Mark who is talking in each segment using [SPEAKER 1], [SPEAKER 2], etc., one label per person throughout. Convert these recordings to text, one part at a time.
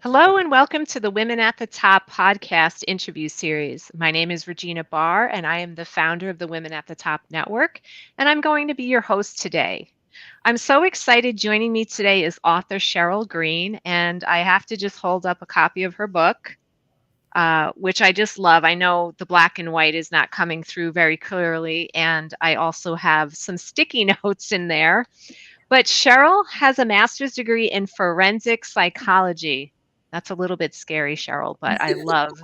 [SPEAKER 1] Hello and welcome to the Women at the Top podcast interview series. My name is Regina Barr, and I am the founder of the Women at the Top network, and I'm going to be your host today. I'm so excited. Joining me today is author Sheryl Green, and I have to just hold up a copy of her book, which I just love. I know the black and white is not coming through very clearly, and I also have some sticky notes in there. But Sheryl has a master's degree in forensic psychology. That's a little bit scary, Sheryl, but I love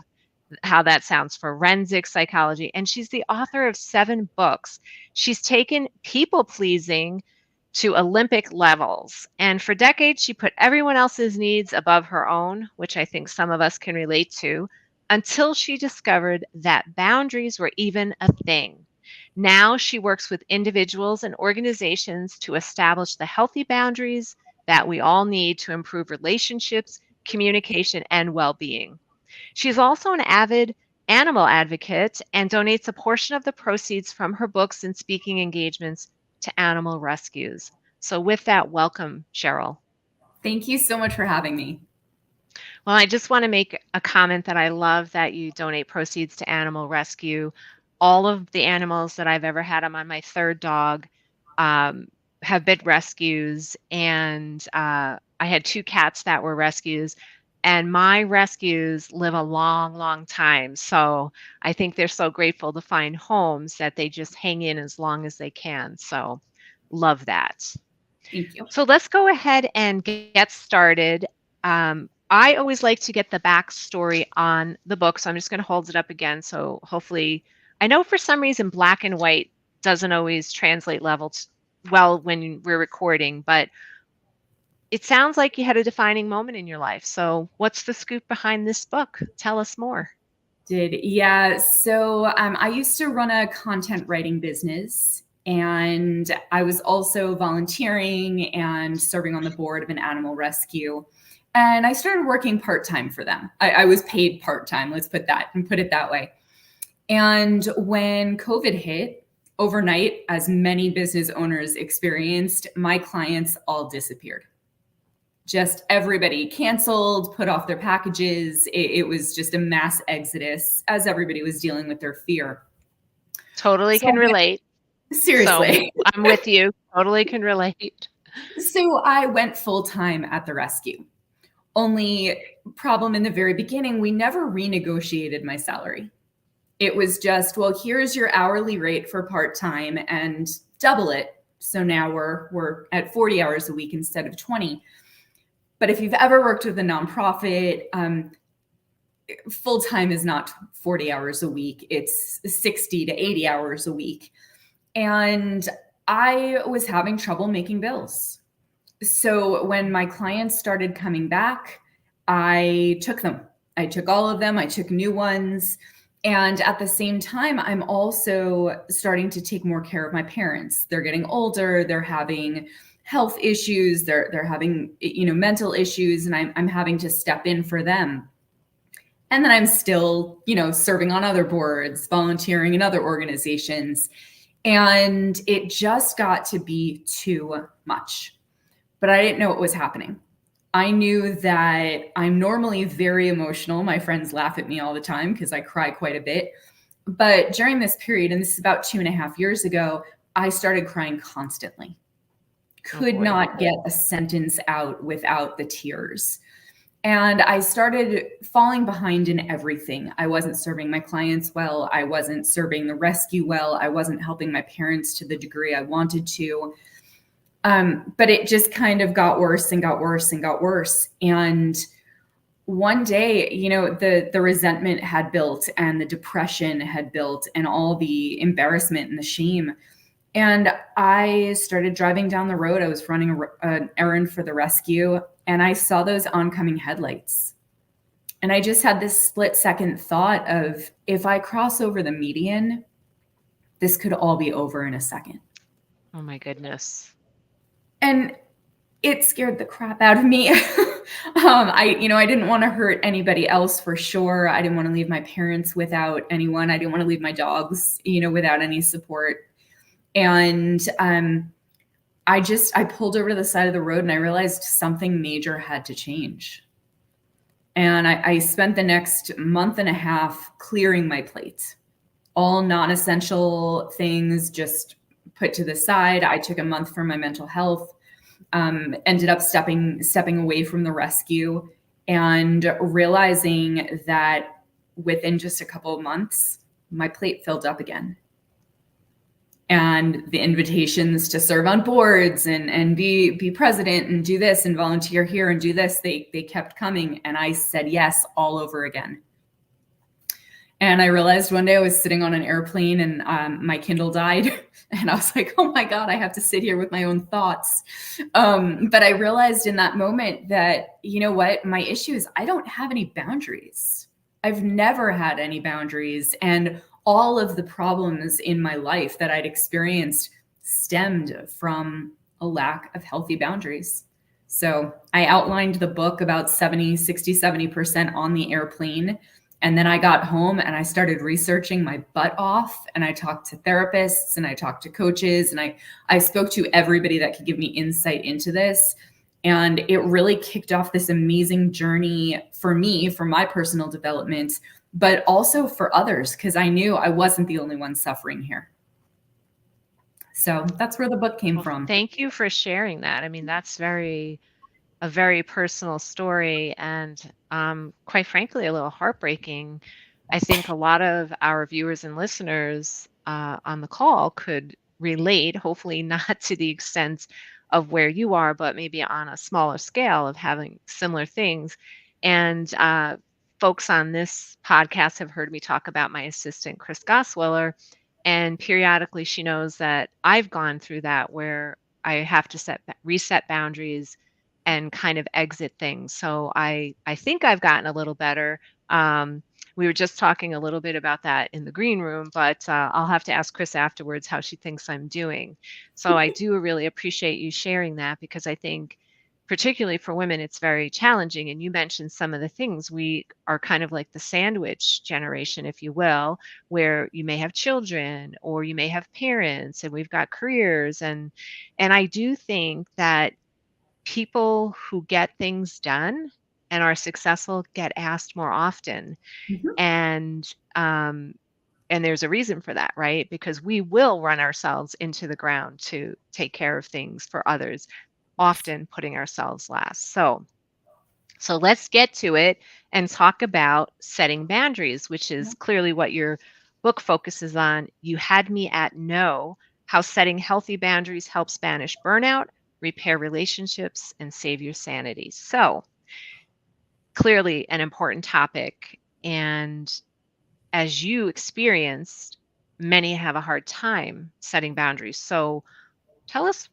[SPEAKER 1] how that sounds, forensic psychology. And she's the author of 7 books. She's taken people pleasing to Olympic levels. And for decades, she put everyone else's needs above her own, which I think some of us can relate to, until she discovered that boundaries were even a thing. Now she works with individuals and organizations to establish the healthy boundaries that we all need to improve relationships, communication, and well being. She's also an avid animal advocate and donates a portion of the proceeds from her books and speaking engagements to animal rescues. So, with that, welcome, Sheryl.
[SPEAKER 2] Thank you so much for having me.
[SPEAKER 1] Well, I just want to make a comment that I love that you donate proceeds to animal rescue. All of the animals that I've ever had, I'm on my third dog, um, have been rescues. And I had 2 cats that were rescues. And my rescues live a long, long time. So I think they're so grateful to find homes that they just hang in as long as they can. So love that.
[SPEAKER 2] Thank you.
[SPEAKER 1] So let's go ahead and get started. I always like to get the backstory on the book, so I'm just going to hold it up again. So hopefully, I know for some reason black and white doesn't always translate levels well when we're recording, but it sounds like you had a defining moment in your life. So what's the scoop behind this book? Tell us more.
[SPEAKER 2] So I used to run a content writing business, and I was also volunteering and serving on the board of an animal rescue. And I started working part-time for them. I was paid part-time, let's put it that way. And when COVID hit, overnight, as many business owners experienced, my clients all disappeared. Just everybody canceled, put off their packages. It was just a mass exodus as everybody was dealing with their fear.
[SPEAKER 1] Totally can relate.
[SPEAKER 2] Seriously.
[SPEAKER 1] So I'm with you. Totally can relate.
[SPEAKER 2] So I went full time at the rescue. Only problem in the very beginning, we never renegotiated my salary. It was just, well, here's your hourly rate for part-time and double it. So now we're at 40 hours a week instead of 20. But if you've ever worked with a nonprofit, full-time is not 40 hours a week. It's 60 to 80 hours a week. And I was having trouble making bills. So when my clients started coming back, I took them. I took all of them. I took new ones. And at the same time, I'm also starting to take more care of my parents. They're getting older. They're having health issues. They're having, mental issues, and I'm having to step in for them. And then I'm still, serving on other boards, volunteering in other organizations. And it just got to be too much. But I didn't know what was happening. I knew that I'm normally very emotional. My friends laugh at me all the time because I cry quite a bit. But during this period, and this is about 2.5 years ago, I started crying constantly. Could not get a sentence out without the tears. And I started falling behind in everything. I wasn't serving my clients well. I wasn't serving the rescue well. I wasn't helping my parents to the degree I wanted to. But it just kind of got worse and got worse and got worse. And one day, the resentment had built and the depression had built and all the embarrassment and the shame. And I started driving down the road. I was running an errand for the rescue, and I saw those oncoming headlights. And I just had this split-second thought of, if I cross over the median, this could all be over in a second.
[SPEAKER 1] Oh my goodness.
[SPEAKER 2] And it scared the crap out of me. I didn't want to hurt anybody else for sure. I didn't want to leave my parents without anyone. I didn't want to leave my dogs, without any support. And I pulled over to the side of the road and I realized something major had to change. And I spent the next month and a half clearing my plate. All non-essential things just put to the side. I took a month for my mental health, ended up stepping away from the rescue and realizing that within just a couple of months, my plate filled up again. And the invitations to serve on boards and be president and do this and volunteer here and do this, they kept coming. And I said yes all over again. And I realized one day I was sitting on an airplane and my Kindle died. And I was like, oh my God, I have to sit here with my own thoughts. But I realized in that moment that, you know what, my issue is I don't have any boundaries. I've never had any boundaries. And all of the problems in my life that I'd experienced stemmed from a lack of healthy boundaries. So I outlined the book about 70% on the airplane. And then I got home and I started researching my butt off, and I talked to therapists and I talked to coaches and I spoke to everybody that could give me insight into this. And it really kicked off this amazing journey for me, for my personal development, but also for others, because I knew I wasn't the only one suffering here. So that's where the book came from.
[SPEAKER 1] Thank you for sharing that. I mean, that's a very personal story and quite frankly, a little heartbreaking. I think a lot of our viewers and listeners on the call could relate, hopefully not to the extent of where you are, but maybe on a smaller scale of having similar things. And folks on this podcast have heard me talk about my assistant, Chris Goswiller, and periodically she knows that I've gone through that where I have to reset boundaries and kind of exit things. So I think I've gotten a little better. We were just talking a little bit about that in the green room, but I'll have to ask Chris afterwards how she thinks I'm doing. So I do really appreciate you sharing that, because I think particularly for women, it's very challenging. And you mentioned some of the things. We are kind of like the sandwich generation, if you will, where you may have children or you may have parents and we've got careers. And I do think that people who get things done and are successful get asked more often.
[SPEAKER 2] Mhm.
[SPEAKER 1] And there's a reason for that, right? Because we will run ourselves into the ground to take care of things for others, often putting ourselves last. So let's get to it and talk about setting boundaries, which is clearly what your book focuses on. You had me at know how setting healthy boundaries helps banish burnout, repair relationships, and save your sanity. So clearly an important topic. And as you experienced, many have a hard time setting boundaries. So tell us,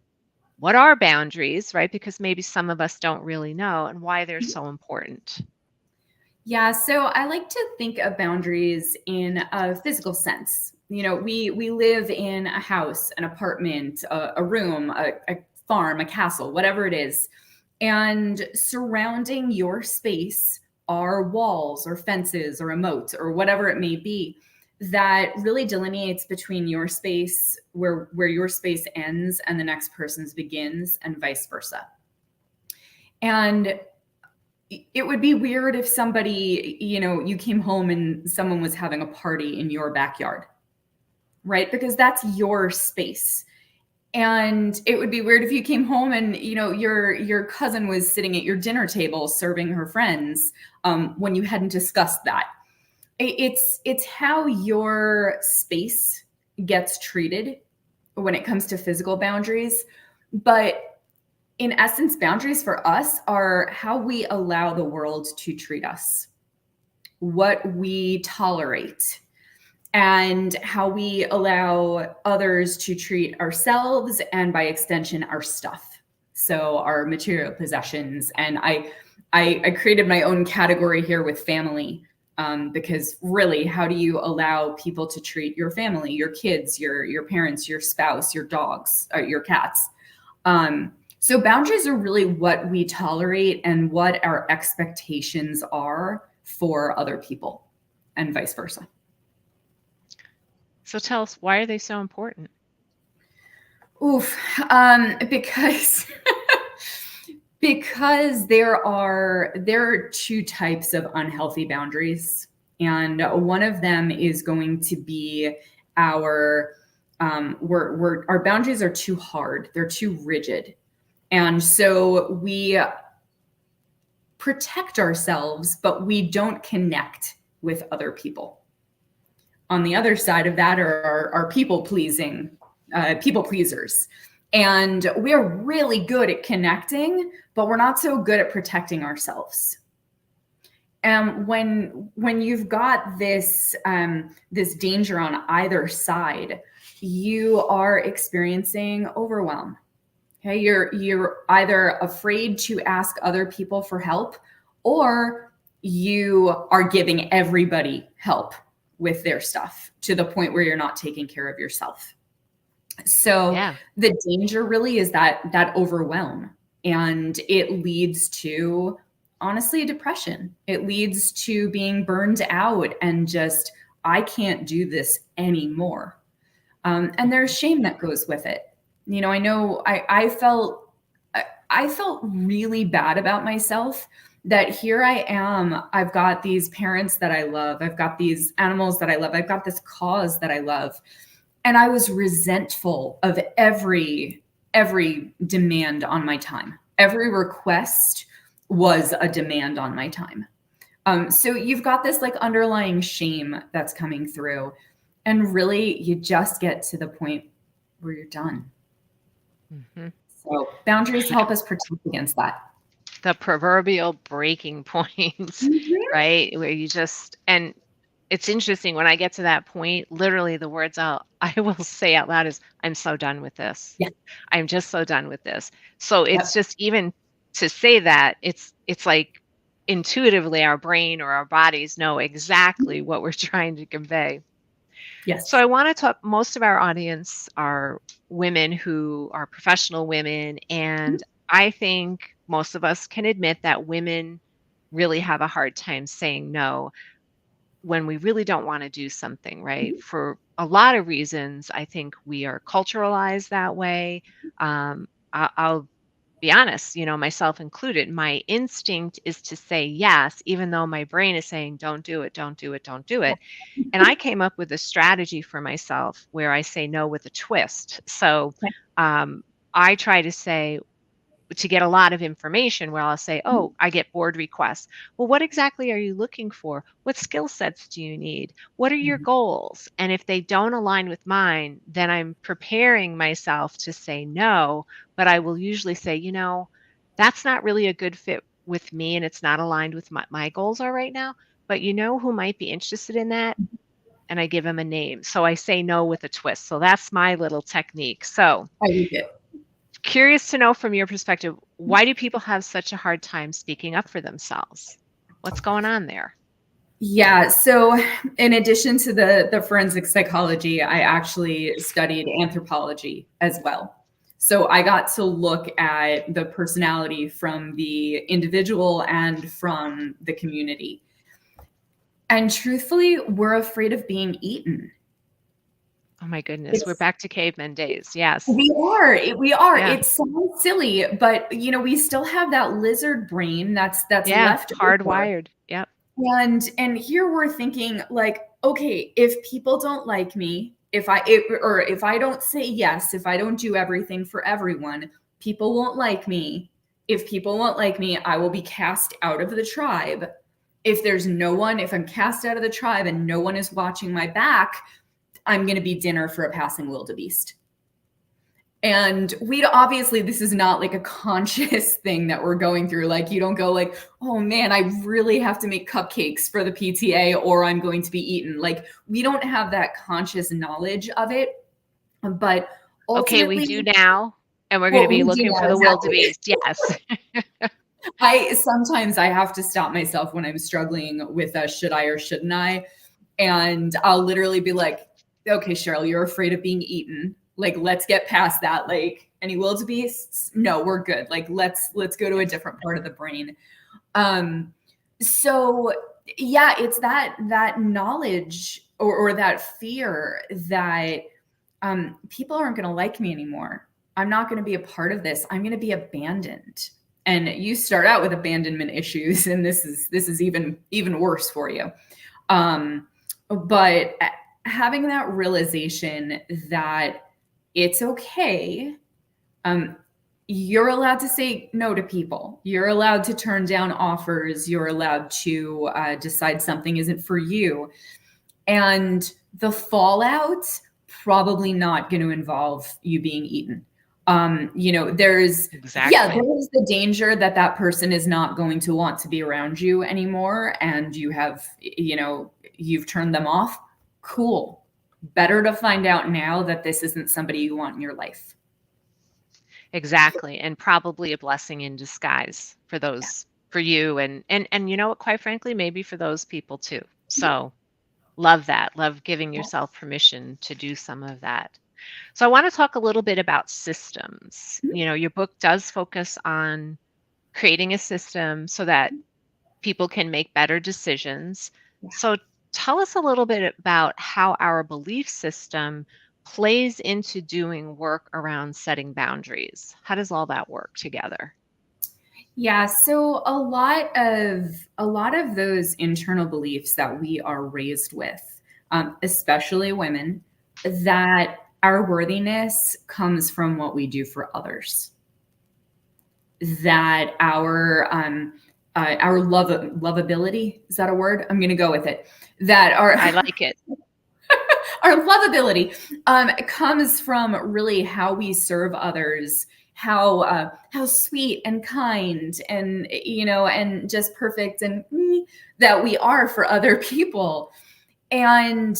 [SPEAKER 1] what are boundaries, right? Because maybe some of us don't really know, and why they're so important.
[SPEAKER 2] Yeah, so I like to think of boundaries in a physical sense. You know, we live in a house, an apartment, a room, a farm, a castle, whatever it is. And surrounding your space are walls or fences or a moat or whatever it may be that really delineates between your space, where your space ends and the next person's begins, and vice versa. And it would be weird if somebody, you know, you came home and someone was having a party in your backyard, right? Because that's your space. And it would be weird if you came home and, you know, your cousin was sitting at your dinner table serving her friends when you hadn't discussed that. It's how your space gets treated when it comes to physical boundaries. But in essence, boundaries for us are how we allow the world to treat us, what we tolerate, and how we allow others to treat ourselves, and by extension, our stuff. So our material possessions. And I created my own category here with family, because really, how do you allow people to treat your family, your kids, your parents, your spouse, your dogs, your cats? So boundaries are really what we tolerate and what our expectations are for other people, and vice versa.
[SPEAKER 1] So tell us, why are they so important?
[SPEAKER 2] Oof, because Because there are two types of unhealthy boundaries, and one of them is going to be our our boundaries are too hard, they're too rigid, and so we protect ourselves, but we don't connect with other people. On the other side of that are our people pleasers. And we're really good at connecting, but we're not so good at protecting ourselves. And when you've got this this danger on either side, you are experiencing overwhelm. Okay, you're either afraid to ask other people for help, or you are giving everybody help with their stuff to the point where you're not taking care of yourself. So the danger really is that overwhelm, and it leads to, honestly, depression. It leads to being burned out and just, I can't do this anymore. And there's shame that goes with it. You know I felt really bad about myself, that here I am, I've got these parents that I love, I've got these animals that I love, I've got this cause that I love. And I was resentful of every demand on my time. Every request was a demand on my time. So you've got this like underlying shame that's coming through. And really, you just get to the point where you're done. Mm-hmm. So boundaries help us protect against that.
[SPEAKER 1] The proverbial breaking point, right? Where you just, and it's interesting when I get to that point, literally the words I will say out loud is, I'm so done with this.
[SPEAKER 2] Yeah.
[SPEAKER 1] I'm just so done with this. So it's just, even to say that, it's like intuitively our brain or our bodies know exactly what we're trying to convey.
[SPEAKER 2] Yes.
[SPEAKER 1] So I want to talk, most of our audience are women who are professional women. And I think most of us can admit that women really have a hard time saying no when we really don't want to do something, right? For a lot of reasons, I think we are culturalized that way. I'll be honest, myself included, my instinct is to say yes, even though my brain is saying, don't do it, don't do it, don't do it. And I came up with a strategy for myself where I say no with a twist. So I try to say, to get a lot of information, where I'll say, oh, I get board requests. Well, what exactly are you looking for? What skill sets do you need? What are your goals? And if they don't align with mine, then I'm preparing myself to say no, but I will usually say, that's not really a good fit with me, and it's not aligned with my goals are right now, but who might be interested in that? And I give them a name. So I say no with a twist. So that's my little technique. So
[SPEAKER 2] I like it.
[SPEAKER 1] Curious to know from your perspective, why do people have such a hard time speaking up for themselves? What's going on there?
[SPEAKER 2] Yeah. So in addition to the forensic psychology, I actually studied anthropology as well. So I got to look at the personality from the individual and from the community. And truthfully, we're afraid of being eaten.
[SPEAKER 1] Oh my goodness, we're back to caveman days. Yes.
[SPEAKER 2] We are.
[SPEAKER 1] Yeah.
[SPEAKER 2] It sounds silly, but we still have that lizard brain that's left
[SPEAKER 1] hardwired. Yep.
[SPEAKER 2] And here we're thinking like, okay, if people don't like me, if I don't say yes, if I don't do everything for everyone, people won't like me. If people won't like me, I will be cast out of the tribe. If I'm cast out of the tribe and no one is watching my back, I'm going to be dinner for a passing wildebeest. And obviously, this is not like a conscious thing that we're going through. Like, you don't go like, oh man, I really have to make cupcakes for the PTA or I'm going to be eaten. Like, we don't have that conscious knowledge of it. But ultimately,
[SPEAKER 1] okay, we do now. And we're going to be looking for the wildebeest. Yes.
[SPEAKER 2] Sometimes I have to stop myself when I'm struggling with should I or shouldn't I? And I'll literally be like, okay, Sheryl, you're afraid of being eaten. Like, let's get past that. Like, any wildebeests? No, we're good. Like, let's go to a different part of the brain. So yeah, it's that knowledge or that fear that people aren't going to like me anymore. I'm not going to be a part of this. I'm going to be abandoned. and you start out with abandonment issues, and this is even worse for you. But having that realization that it's okay. You're allowed to say no to people. You're allowed to turn down offers. You're allowed to decide something isn't for you. And the fallout probably not going to involve you being eaten. There's there's the danger that that person is not going to want to be around you anymore, and you have, you've turned them off. Cool. Better to find out now that this isn't somebody you want in your life.
[SPEAKER 1] Exactly. And probably a blessing in disguise for those, for you. And quite frankly, maybe for those people too. So love that. Love giving yourself permission to do some of that. So I want to talk a little bit about systems. Your book does focus on creating a system so that people can make better decisions. So tell us a little bit about how our belief system plays into doing work around setting boundaries. How does all that work together?
[SPEAKER 2] Yeah, so a lot of those internal beliefs that we are raised with, especially women, that our worthiness comes from what we do for others. That our lovability, is that a word? I'm going to go with it.
[SPEAKER 1] I like it.
[SPEAKER 2] Our lovability comes from really how we serve others, how sweet and kind and and just perfect and that we are for other people. And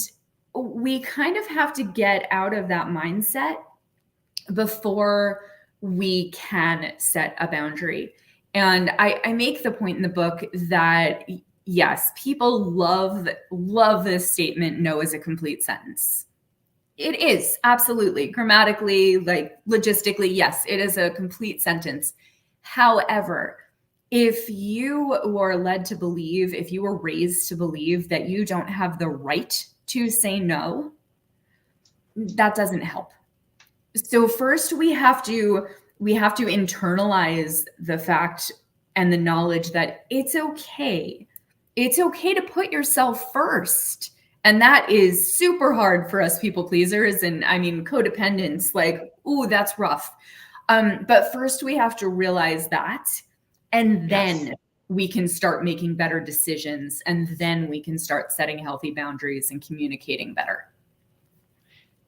[SPEAKER 2] we kind of have to get out of that mindset before we can set a boundary. And I make the point in the book that yes, people love this statement, no is a complete sentence. It is, absolutely. Grammatically, like logistically, yes, it is a complete sentence. However, if you were led to believe, if you were raised to believe that you don't have the right to say no, that doesn't help. So first we have to internalize the fact and the knowledge that it's okay. It's okay to put yourself first. And that is super hard for us people pleasers. And I mean, codependence, like, ooh, that's rough. But first we have to realize that, and then we can start making better decisions. And then we can start setting healthy boundaries and communicating better.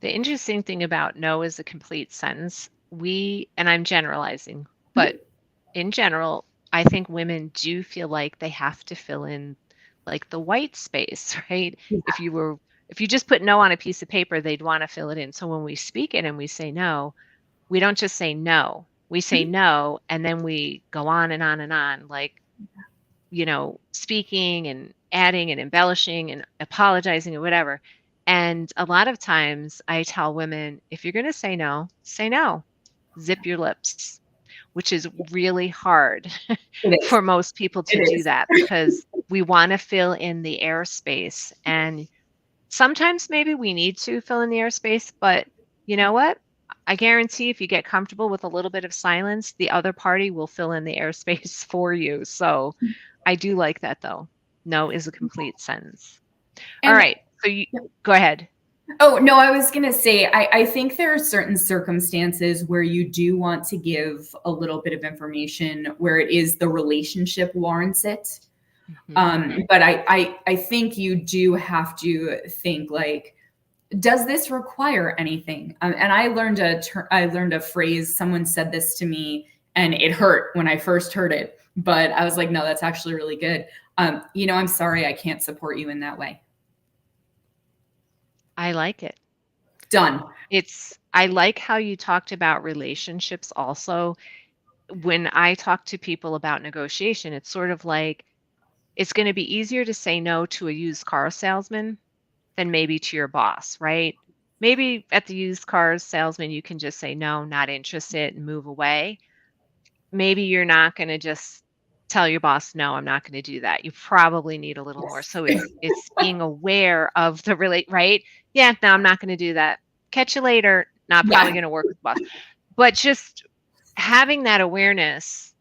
[SPEAKER 1] The interesting thing about no is a complete sentence, and I'm generalizing, but in general, I think women do feel like they have to fill in like the white space, right? Yeah. If you just put no on a piece of paper, they'd want to fill it in. So when we speak it and we say no, we don't just say no. We say no, and then we go on and on and on, like, speaking and adding and embellishing and apologizing or whatever. And a lot of times I tell women, if you're going to say no, zip your lips, which is really hard for most people to do that, because we want to fill in the airspace. And sometimes maybe we need to fill in the airspace, but you know what? I guarantee if you get comfortable with a little bit of silence, the other party will fill in the airspace for you. So I do like that, though. No is a complete sentence. All right. So go ahead.
[SPEAKER 2] Oh, no, I was going to say, I think there are certain circumstances where you do want to give a little bit of information where it is the relationship warrants it. Mm-hmm. But I think you do have to think like, does this require anything? And I learned a phrase. Someone said this to me and it hurt when I first heard it, but I was like, no, that's actually really good. I'm sorry, I can't support you in that way.
[SPEAKER 1] I like it.
[SPEAKER 2] Done.
[SPEAKER 1] I like how you talked about relationships also. When I talk to people about negotiation, it's sort of like, it's going to be easier to say no to a used car salesman than maybe to your boss, right? Maybe at the used car salesman, you can just say, no, not interested, and move away. Maybe you're not going to just tell your boss, no, I'm not going to do that. You probably need a little more. So it's being aware of the right? Yeah, no, I'm not going to do that. Catch you later. Not probably going to work with the boss. But just having that awareness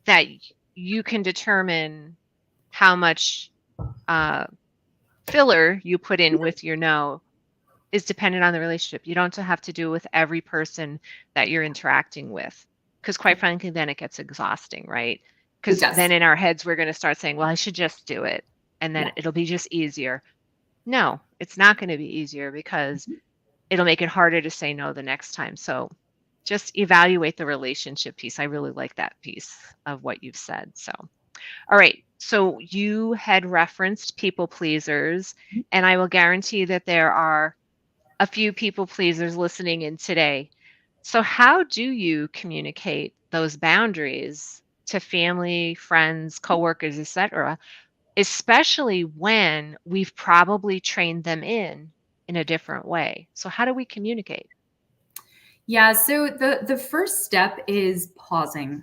[SPEAKER 1] that you can determine how much filler you put in with your no is dependent on the relationship. You don't have to do it with every person that you're interacting with. Because quite frankly, then it gets exhausting, right?
[SPEAKER 2] It
[SPEAKER 1] Because then
[SPEAKER 2] does.
[SPEAKER 1] in our heads, we're going to start saying, well, I should just do it. And then
[SPEAKER 2] Yeah.
[SPEAKER 1] it'll be just easier. No, it's not going to be easier because it'll make it harder to say no the next time. So just evaluate the relationship piece. I really like that piece of what you've said. So, all right. So you had referenced people pleasers, and I will guarantee that there are a few people pleasers listening in today. So, how do you communicate those boundaries to family, friends, coworkers, etc., especially when we've probably trained them in a different way? So, how do we communicate?
[SPEAKER 2] Yeah, so the first step is pausing.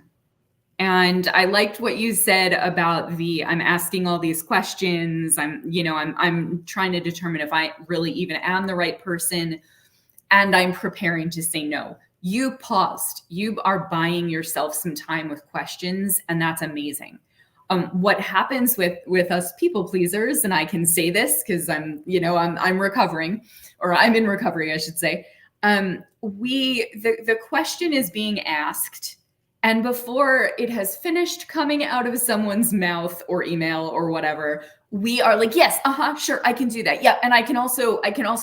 [SPEAKER 2] And I liked what you said about the I'm asking all these questions. I'm trying to determine if I really even am the right person, and I'm preparing to say no. You paused. You are buying yourself some time with questions, and that's amazing. What happens with us people pleasers, and I can say this because I'm recovering, or I'm in recovery, I should say. The question is being asked, and before it has finished coming out of someone's mouth or email or whatever, we are like, yes, sure, I can do that. Yeah, and I can also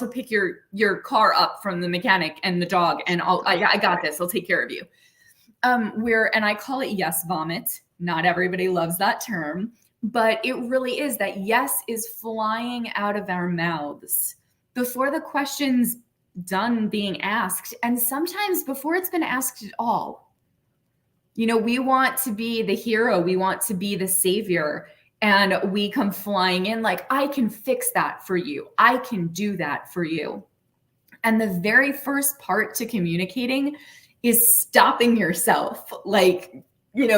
[SPEAKER 2] pick your car up from the mechanic and the dog, and I got this. I'll take care of you. And I call it yes vomit. Not everybody loves that term, but it really is that yes is flying out of our mouths before the question's done being asked, and sometimes before it's been asked at all. We want to be the hero, we want to be the savior, and we come flying in like, I can fix that for you, I can do that for you. And the very first part to communicating is stopping yourself, like,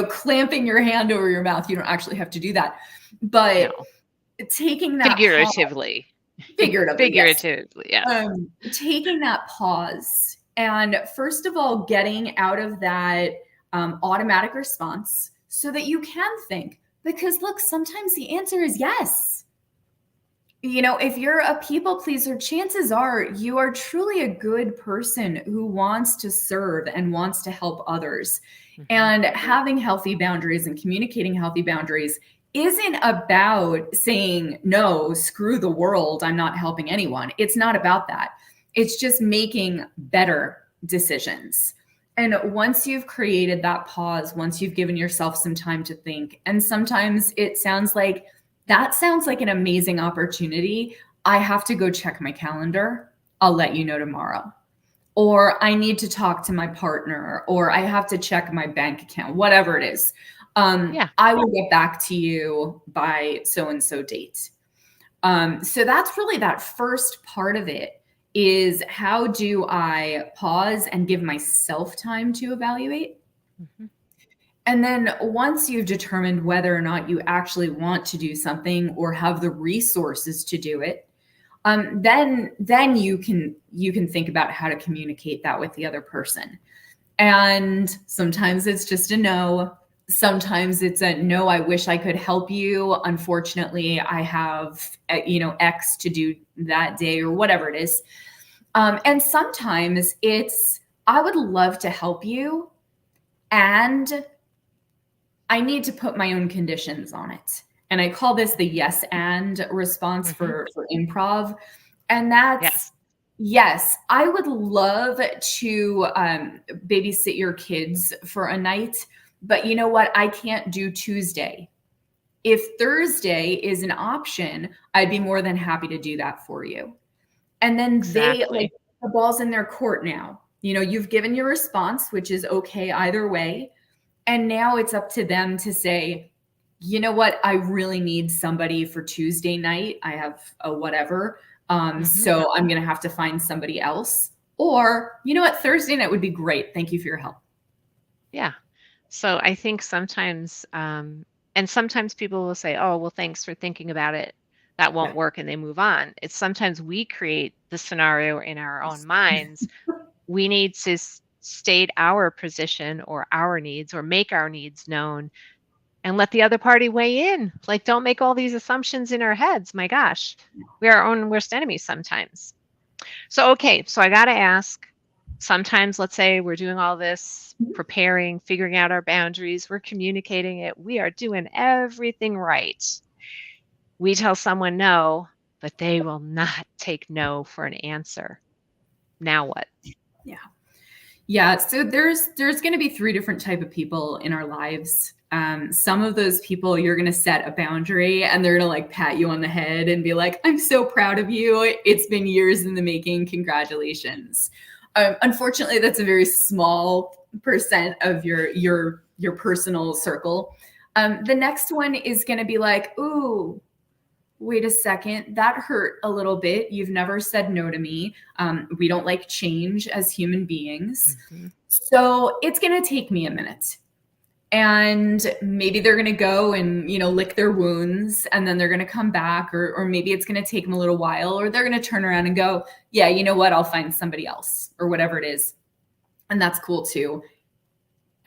[SPEAKER 2] clamping your hand over your mouth. You don't actually have to do that, but
[SPEAKER 1] No,
[SPEAKER 2] taking that pause,
[SPEAKER 1] figuratively.
[SPEAKER 2] figuratively, yes.
[SPEAKER 1] Figuratively, yes.
[SPEAKER 2] Taking that pause, and first of all, getting out of that automatic response so that you can think. Because look, sometimes the answer is yes. If you're a people pleaser, chances are you are truly a good person who wants to serve and wants to help others. And having healthy boundaries and communicating healthy boundaries isn't about saying, no, screw the world, I'm not helping anyone. It's not about that. It's just making better decisions. And once you've created that pause, once you've given yourself some time to think, and sometimes it sounds like, that sounds like an amazing opportunity. I have to go check my calendar. I'll let you know tomorrow. Or I need to talk to my partner, or I have to check my bank account, whatever it is. I will get back to you by so-and-so date. So that's really that first part of it, is how do I pause and give myself time to evaluate? And then once you've determined whether or not you actually want to do something or have the resources to do it, then you can think about how to communicate that with the other person. And sometimes it's just a no. Sometimes it's a no, I wish I could help you. Unfortunately, I have X to do that day, or whatever it is. And sometimes it's, I would love to help you, and I need to put my own conditions on it. And I call this the yes and response for improv. And that's, yes, I would love to babysit your kids for a night, but you know what? I can't do Tuesday. If Thursday is an option, I'd be more than happy to do that for you. And then the ball's in their court now. You've given your response, which is okay either way. And now it's up to them to say, you know what? I really need somebody for Tuesday night. I have a whatever. So I'm going to have to find somebody else. Or, you know what? Thursday night would be great. Thank you for your help.
[SPEAKER 1] Yeah. So I think sometimes, and sometimes people will say, oh, well, thanks for thinking about it. That won't work. And they move on. It's sometimes we create the scenario in our own minds. We need to state our position or our needs or make our needs known and let the other party weigh in. Like, don't make all these assumptions in our heads. My gosh, we are our own worst enemies sometimes. So, okay, so I got to ask, sometimes let's say we're doing all this, preparing, figuring out our boundaries, we're communicating it, we are doing everything right. We tell someone no, but they will not take no for an answer. Now what?
[SPEAKER 2] Yeah. Yeah. So there's going to be three different type of people in our lives. Some of those people, you're going to set a boundary and they're going to like pat you on the head and be like, I'm so proud of you. It's been years in the making. Congratulations. Unfortunately, that's a very small percent of your personal circle. The next one is going to be like, ooh, wait a second, that hurt a little bit. You've never said no to me. We don't like change as human beings. Mm-hmm. So it's going to take me a minute. And maybe they're going to go and, lick their wounds and then they're going to come back, or maybe it's going to take them a little while, or they're going to turn around and go, yeah, you know what? I'll find somebody else or whatever it is. And that's cool too.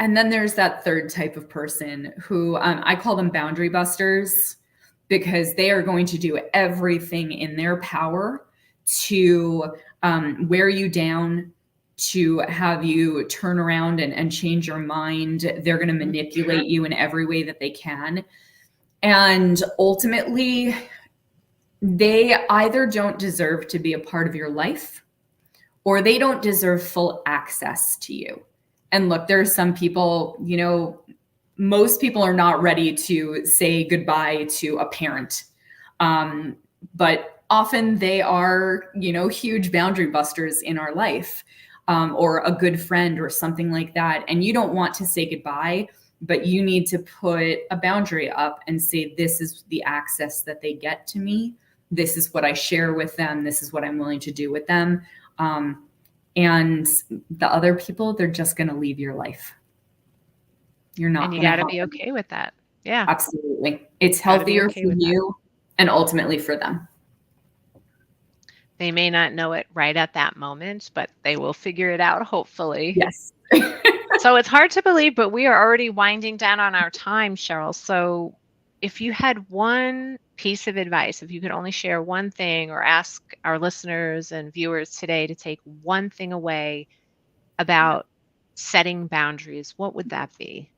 [SPEAKER 2] And then there's that third type of person who I call them boundary busters, because they are going to do everything in their power to wear you down, to have you turn around and change your mind. They're going to manipulate you in every way that they can. And ultimately, they either don't deserve to be a part of your life or they don't deserve full access to you. And look, there are some people, most people are not ready to say goodbye to a parent. But often they are, huge boundary busters in our life, or a good friend or something like that. And you don't want to say goodbye, but you need to put a boundary up and say, this is the access that they get to me. This is what I share with them. This is what I'm willing to do with them. And the other people, they're just going to leave your life. You're not.
[SPEAKER 1] And you got to be okay with that. Yeah,
[SPEAKER 2] absolutely. It's healthier for you and ultimately for them.
[SPEAKER 1] They may not know it right at that moment, but they will figure it out, hopefully.
[SPEAKER 2] Yes.
[SPEAKER 1] So it's hard to believe, but we are already winding down on our time, Sheryl. So if you had one piece of advice, if you could only share one thing or ask our listeners and viewers today to take one thing away about setting boundaries, what would that be?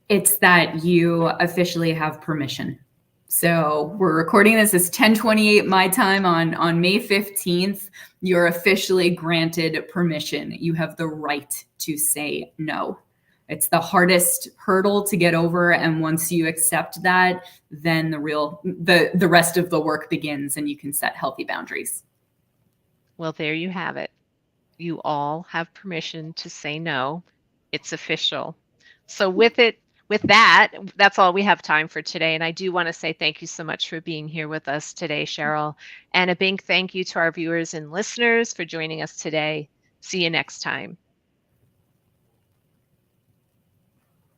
[SPEAKER 2] It's that you officially have permission. So we're recording this as 10:28 my time on May 15th. You're officially granted permission. You have the right to say no. It's the hardest hurdle to get over. And once you accept that, then the rest of the work begins and you can set healthy boundaries.
[SPEAKER 1] Well, there you have it. You all have permission to say no. It's official. So with that, that's all we have time for today. And I do want to say thank you so much for being here with us today, Sheryl. And a big thank you to our viewers and listeners for joining us today. See you next time.